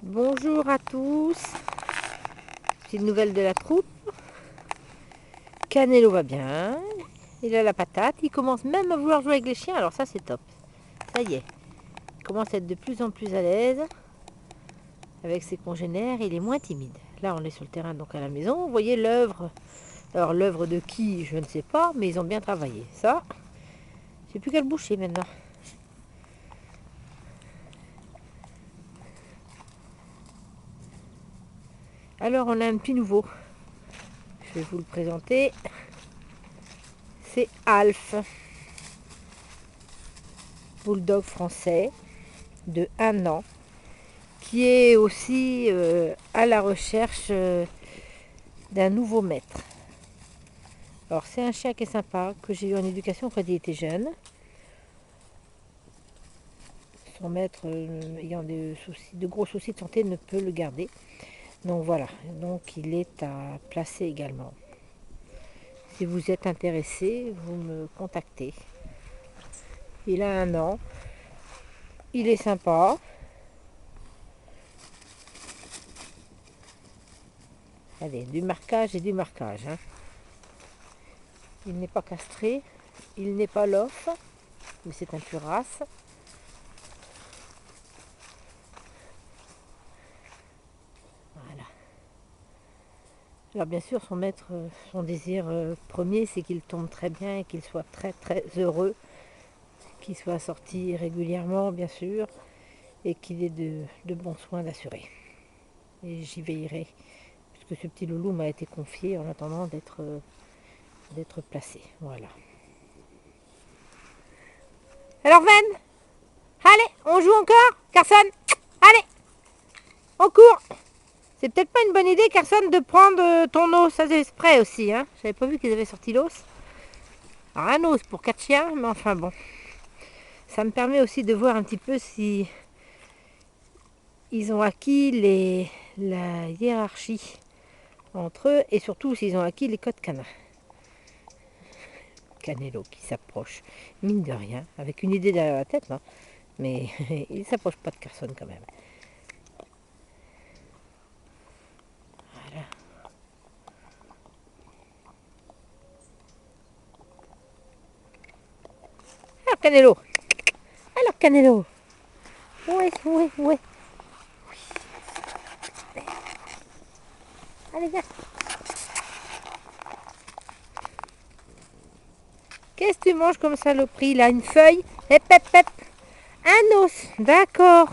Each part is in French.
Bonjour à tous, petite nouvelle de la troupe. Canelo va bien, il a la patate, il commence même à vouloir jouer avec les chiens, alors ça c'est top. Ça y est, il commence à être de plus en plus à l'aise avec ses congénères, il est moins timide. Là on est sur le terrain donc à la maison, vous voyez l'œuvre. Alors l'œuvre de qui, je ne sais pas, mais ils ont bien travaillé. Ça, j'ai plus qu'à le boucher maintenant. Alors on a un petit nouveau, je vais vous le présenter. C'est Alf, bulldog français de 1 an, qui est aussi à la recherche d'un nouveau maître. Alors c'est un chien qui est sympa, que j'ai eu en éducation quand il était jeune. Son maître, ayant de gros soucis de santé, ne peut le garder. Donc voilà, donc il est à placer également. Si vous êtes intéressé, vous me contactez. Il a 1 an, il est sympa. Allez, du marquage et du marquage. Hein. Il n'est pas castré, il n'est pas lof, mais c'est un pur race. Voilà. Alors bien sûr, son maître, son désir premier, c'est qu'il tombe très bien et qu'il soit très très heureux, qu'il soit sorti régulièrement, bien sûr, et qu'il ait de bons soins d'assurer. Et j'y veillerai, puisque ce petit loulou m'a été confié en attendant d'être placé. Voilà. Alors Ven, allez, on joue encore, Carson. Allez, on court. C'est peut-être pas une bonne idée, Carson, de prendre ton os, ça c'est exprès aussi. Hein. J'avais pas vu qu'ils avaient sorti l'os. Alors un os pour 4 chiens, mais enfin bon. Ça me permet aussi de voir un petit peu si ils ont acquis la hiérarchie entre eux et surtout s'ils ont acquis les codes canins. Canelo qui s'approche, mine de rien, avec une idée derrière la tête, hein, mais il ne s'approche pas de Carson quand même. Voilà. Alors Canelo, alors Canelo, ouais, ouais, ouais. Allez, viens. Qu'est-ce que tu manges comme saloperie là? Une feuille? Hep, hep, hep. Un os, d'accord.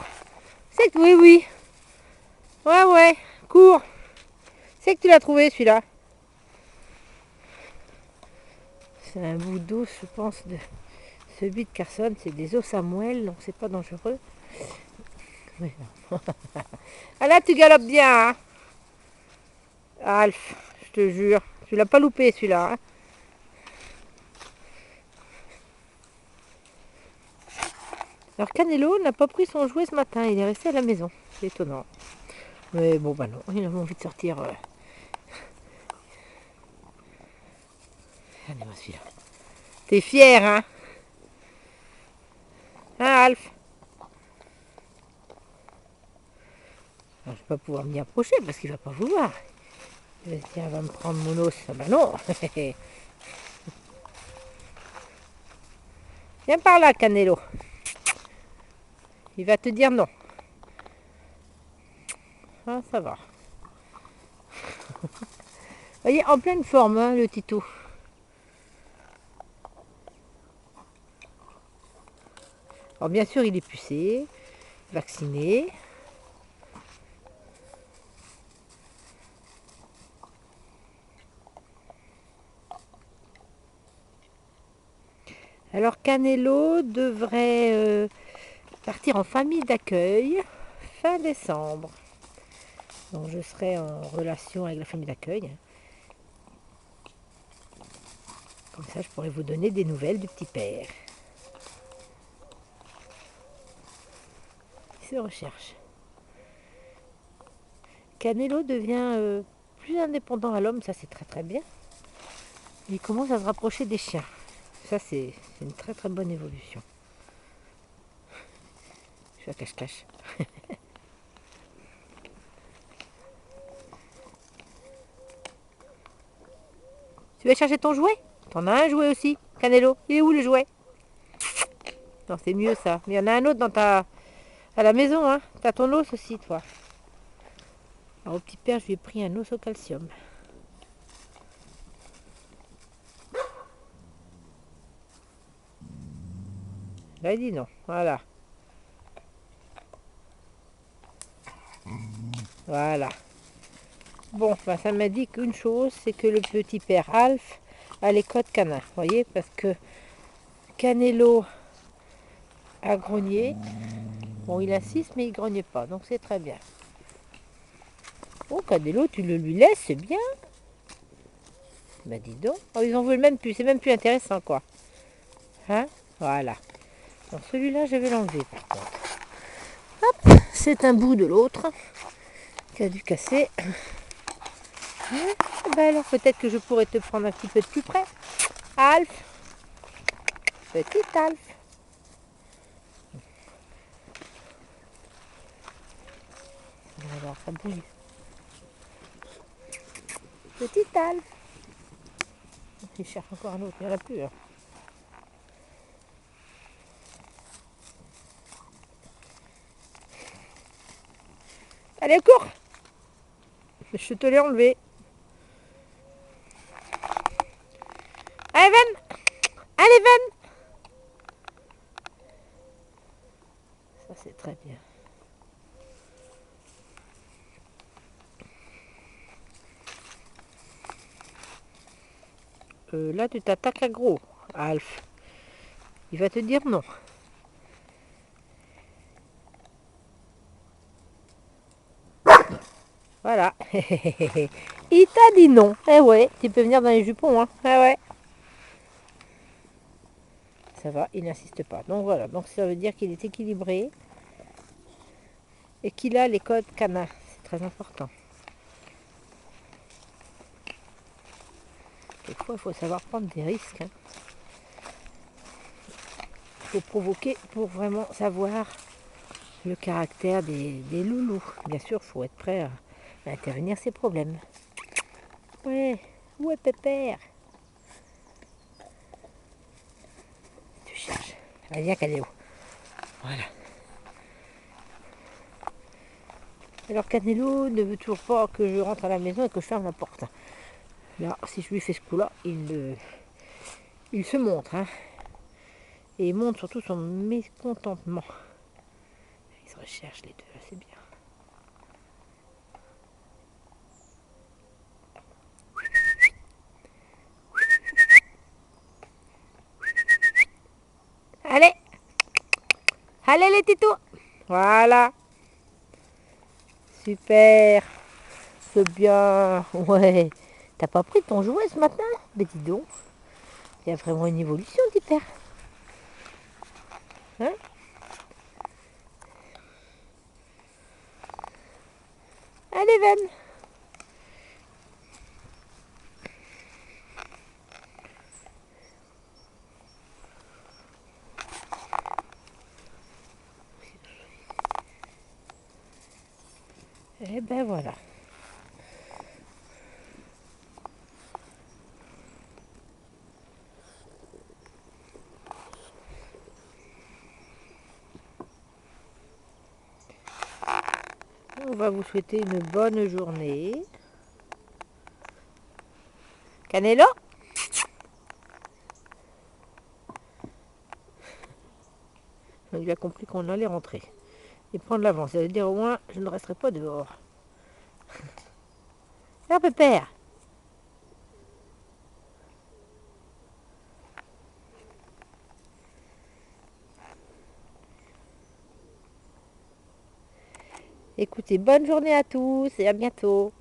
C'est que oui, oui. Ouais, ouais, cours. C'est que tu l'as trouvé celui-là. C'est un bout d'os, je pense, de celui de Carson. C'est des os à moelle, donc c'est pas dangereux. Mais non. Ah là, tu galopes bien, hein, Alf, je te jure. Tu l'as pas loupé celui-là. Hein. Alors Canelo n'a pas pris son jouet ce matin, il est resté à la maison. C'est étonnant. Mais bon, bah non, il avait envie de sortir. Allez, moi celui-là. T'es fier, hein? Hein, Alf? Alors, je vais pas pouvoir m'y approcher parce qu'il va pas vouloir. Il va se dire, elle va me prendre mon os. Ah bah non. Viens par là, Canelo. Il va te dire non. Ah, ça va. Vous voyez, en pleine forme, hein, le Tito. Alors bien sûr, il est pucé, vacciné. Alors Canelo devrait partir en famille d'accueil fin décembre. Donc je serai en relation avec la famille d'accueil. Comme ça, je pourrai vous donner des nouvelles du petit père. Il se recherche. Canelo devient plus indépendant à l'homme, ça c'est très très bien. Il commence à se rapprocher des chiens. Ça c'est une très très bonne évolution. Je suis à cache-cache. Tu vas chercher ton jouet? T'en as un jouet aussi, Canelo. Il est où le jouet? Non, c'est mieux ça. Mais il y en a un autre à la maison, hein. T'as ton os aussi, toi. Alors, au petit père, je lui ai pris un os au calcium. Là, il dit non. Voilà. Voilà. Bon, ben, ça m'a dit qu'une chose, c'est que le petit père Alf a les codes canins. Vous voyez, parce que Canelo a grogné. Bon, il insiste, mais il grogne pas, donc c'est très bien. Oh, Canelo, tu le lui laisses, c'est bien. Ben, dis donc. Oh, ils en veulent même plus, c'est même plus intéressant, quoi. Hein? Voilà. Donc celui-là, je vais l'enlever, par contre. Hop, c'est un bout de l'autre qui a dû casser. Hein? Ben alors, peut-être que je pourrais te prendre un petit peu de plus près. Alf. Petit Alf. Alors, ça bouille. Petit Alf. Il cherche encore un autre, il n'y en a plus. Hein. Allez, cours! Je te l'ai enlevé. Allez, Ven! Allez, Ven! Ça, c'est très bien. Là, tu t'attaques à gros, Alf. Il va te dire non. Voilà. Il t'a dit non. Eh ouais, tu peux venir dans les jupons, hein. Eh ouais. Ça va, il n'insiste pas. Donc voilà, donc ça veut dire qu'il est équilibré et qu'il a les codes canins. C'est très important. Quelquefois, il faut savoir prendre des risques. Hein. Il faut provoquer pour vraiment savoir le caractère des loulous. Bien sûr, il faut être prêt à intervenir ces problèmes. Ouais, ouais, pépère. Tu cherches. Allez, viens, Canéo. Voilà. Alors, Canelo ne veut toujours pas que je rentre à la maison et que je ferme la porte. Là, si je lui fais ce coup-là, il se montre. Hein. Et il montre surtout son mécontentement. Ils se recherchent les deux, c'est bien. Allez, allez les titous. Voilà. Super. C'est bien. Ouais. T'as pas pris ton jouet ce matin? Mais dis donc. Il y a vraiment une évolution, petit père. Hein? Allez, Van. Et ben voilà. On va vous souhaiter une bonne journée. Canelo? Il a compris qu'on allait rentrer. Et prendre l'avance. Ça veut dire au moins, je ne resterai pas dehors. Ah, pépère. Écoutez, bonne journée à tous et à bientôt.